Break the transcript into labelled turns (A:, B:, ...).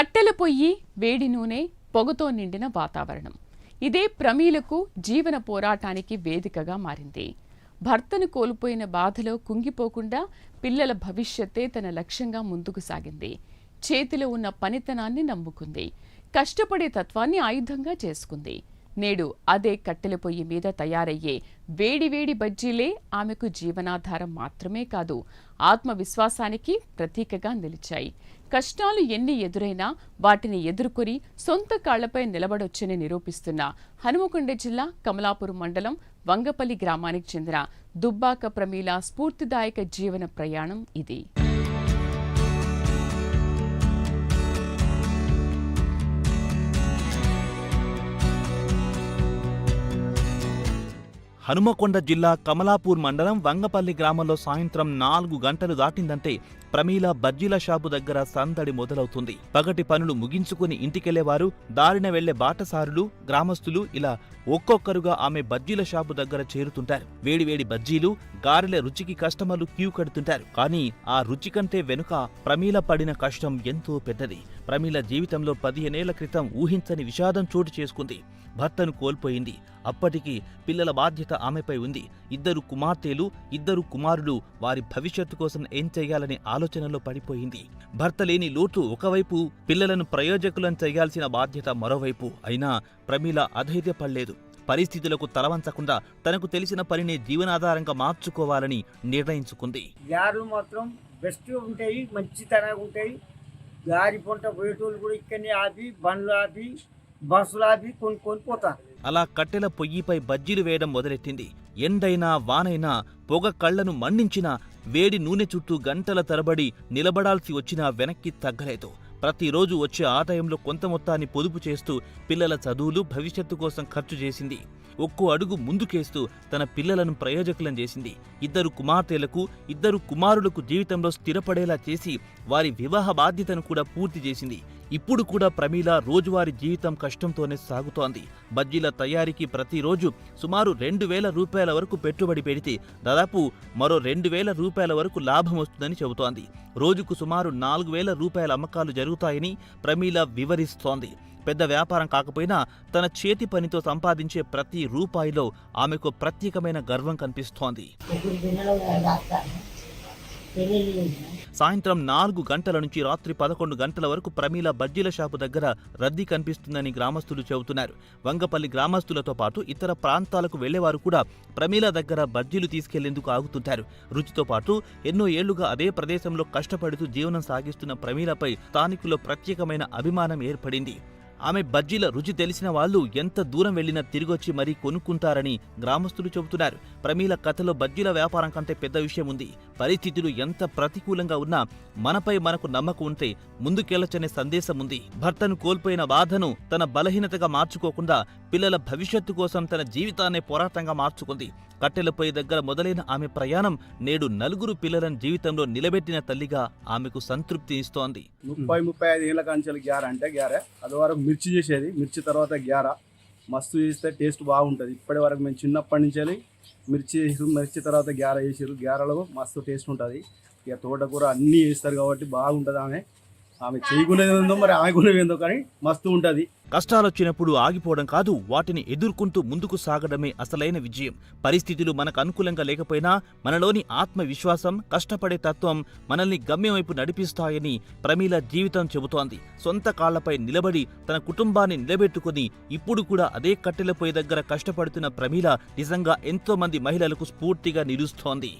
A: కట్టెల పొయ్యి, వేడి నూనె, పొగతో నిండిన వాతావరణం ఇదే ప్రమీలకు జీవన పోరాటానికి వేదికగా మారింది. భర్తను కోల్పోయిన బాధలో కుంగిపోకుండా పిల్లల భవిష్యత్తే తన లక్ష్యంగా ముందుకు సాగింది. చేతిలో ఉన్న పనితనాన్ని నమ్ముకుంది. కష్టపడే తత్వాన్ని ఆయుధంగా చేసుకుంది. నేడు అదే కట్టెల పొయ్యి మీద తయారయ్యే వేడివేడి బజ్జీలే ఆమెకు జీవనాధారం మాత్రమే కాదు, ఆత్మవిశ్వాసానికి ప్రతీకగా నిలిచాయి. కష్టాలు ఎన్ని ఎదురైనా వాటిని ఎదుర్కొని సొంత కాళ్లపై నిలబడొచ్చని నిరూపిస్తున్న హనుమకొండ జిల్లా కమలాపూర్ మండలం వంగపల్లి గ్రామానికి చెందిన దుబ్బాక ప్రమీల స్ఫూర్తిదాయక జీవన ప్రయాణం ఇది.
B: హనుమకొండ జిల్లా కమలాపూర్ మండలం వంగపల్లి గ్రామంలో సాయంత్రం 4 గంటలు దాటిందంటే ప్రమీల బజ్జీల షాపు దగ్గర సందడి మొదలవుతుంది. పగటి పనులు ముగించుకుని ఇంటికెళ్లేవారు, దారిన వెళ్లే బాటసారులు, గ్రామస్తులు ఇలా ఒక్కొక్కరుగా ఆమె బజ్జీల షాపు దగ్గర చేరుతుంటారు. వేడివేడి బజ్జీలు, గారెల రుచికి కస్టమర్లు క్యూ కడుతుంటారు. కానీ ఆ రుచి కంటే వెనుక ప్రమీల పడిన కష్టం ఎంతో పెద్దది. ప్రమీల జీవితంలో 15 ఏళ్ల క్రితం ఊహించని విషాదం చోటు చేసుకుంది. భర్తను కోల్పోయింది. అప్పటికి పిల్లల బాధ్యత ఆమెపై ఉంది. 2 కుమార్తెలు, 2 కుమారులు. వారి భవిష్యత్తు కోసం ఏం చేయాలనే ఆలోచనలో పడిపోయింది. భర్త లేని లోటు ఒకవైపు, పిల్లలను ప్రయోజకులను చేయాల్సిన బాధ్యత మరోవైపు. అయినా ప్రమీల అధైర్యపడలేదు. పరిస్థితులకు తలవంచకుండా తనకు తెలిసిన పనిని జీవనాధారంగా మార్చుకోవాలని నిర్ణయించుకుంది.
C: గారెలు మాత్రం బెస్ట్ ఉంటాయి, మంచి తనగా ఉంటాయి. గారి పొంట పోయేటోళ్ళు కూడా ఇక్కడనే ఆపి, బండ్లు ఆపి, బస్సులు ఆపి కొనుక్కొని పోతారు.
B: అలా కట్టెల పొయ్యిపై బజ్జీలు వేయడం మొదలెట్టింది. ఎండైనా వానైనా, పొగ కళ్లను మండించినా, వేడి నూనె చుట్టూ గంటల తరబడి నిలబడాల్సి వచ్చినా వెనక్కి తగ్గలేదు. ప్రతిరోజు వచ్చే ఆదాయంలో కొంత మొత్తాన్ని పొదుపు చేస్తూ పిల్లల చదువులు, భవిష్యత్తు కోసం ఖర్చు చేసింది. ఒక్కో అడుగు ముందుకేస్తూ తన పిల్లలను ప్రయోజకులను చేసింది. 2 కుమార్తెలకు, 2 కుమారులకు జీవితంలో స్థిరపడేలా చేసి వారి వివాహ బాధ్యతను కూడా పూర్తి చేసింది. ఇప్పుడు కూడా ప్రమీల రోజువారీ జీవితం కష్టంతోనే సాగుతోంది. బజ్జీల తయారీకి ప్రతిరోజు సుమారు 2,000 రూపాయల వరకు పెట్టుబడి పెడితే దాదాపు మరో 2,000 రూపాయల వరకు లాభం వస్తుందని చెబుతోంది. రోజుకు సుమారు 4,000 రూపాయల అమ్మకాలు జరుగుతాయని ప్రమీల వివరిస్తోంది. పెద్ద వ్యాపారం కాకపోయినా తన చేతి పనితో సంపాదించే ప్రతి రూపాయిలో ఆమెకు ప్రత్యేకమైన గర్వం కనిపిస్తోంది. సాయంత్రం 4 గంటల నుంచి రాత్రి 11 గంటల వరకు ప్రమీల బజ్జీల షాపు దగ్గర రద్దీ కనిపిస్తుందని గ్రామస్తులు చెబుతున్నారు. వంగపల్లి గ్రామస్తులతో పాటు ఇతర ప్రాంతాలకు వెళ్లేవారు కూడా ప్రమీల దగ్గర బజ్జీలు తీసుకెళ్లేందుకు ఆగుతుంటారు. రుచితో పాటు ఎన్నో ఏళ్లుగా అదే ప్రదేశంలో కష్టపడుతూ జీవనం సాగిస్తున్న ప్రమీలపై స్థానికుల్లో ప్రత్యేకమైన అభిమానం ఏర్పడింది. ఆమె బజ్జీల రుచి తెలిసిన వాళ్లు ఎంత దూరం వెళ్లినా తిరిగొచ్చి మరీ కొనుక్కుంటారని గ్రామస్తులు చెబుతున్నారు. ప్రమీల కథలో బజ్జీల వ్యాపారం కంటే పెద్ద విషయం ఉంది. పరిస్థితులు ఎంత ప్రతికూలంగా ఉన్నా మనపై మనకు నమ్మకం ఉంటే ముందుకెళ్లొచ్చనే సందేశం ఉంది. భర్తను కోల్పోయిన బాధను తన బలహీనతగా మార్చుకోకుండా పిల్లల భవిష్యత్తు కోసం తన జీవితాన్నే పోరాటంగా మార్చుకుంది. కట్టెలపై దగ్గర మొదలైన ఆమె ప్రయాణం నేడు 4 పిల్లలను జీవితంలో నిలబెట్టిన తల్లిగా ఆమెకు సంతృప్తి ఇస్తోంది.
D: 30-35 ఏళ్ల కాంచెలు గ్యార అంటే గ్యార, అది వరకు మిర్చి చేసేది. మిర్చి తర్వాత గ్యార మస్తు చేస్తే టేస్ట్ బాగుంటుంది. ఇప్పటి వరకు మేము చిన్నప్పటి నుంచి మిర్చి తర్వాత గ్యార చేసారు. గ్యారలో మస్తు టేస్ట్ ఉంటుంది. ఇక తోటకూర అన్నీ వేస్తారు కాబట్టి బాగుంటుంది. ఆమె చేయకునేది ఉందో మరి ఆమెకునేది ఏందో కానీ మస్తు ఉంటుంది.
B: కష్టాలొచ్చినప్పుడు ఆగిపోవడం కాదు, వాటిని ఎదుర్కొంటూ ముందుకు సాగడమే అసలైన విజయం. పరిస్థితులు మనకు అనుకూలంగా లేకపోయినా మనలోని ఆత్మవిశ్వాసం, కష్టపడే తత్వం మనల్ని గమ్యం వైపు నడిపిస్తాయని ప్రమీల జీవితం చెబుతోంది. సొంత కాళ్లపై నిలబడి తన కుటుంబాన్ని నిలబెట్టుకుని ఇప్పుడు కూడా అదే కట్టెలపొయ్యి దగ్గర కష్టపడుతున్న ప్రమీల నిజంగా ఎంతో మంది మహిళలకు స్ఫూర్తిగా నిలుస్తోంది.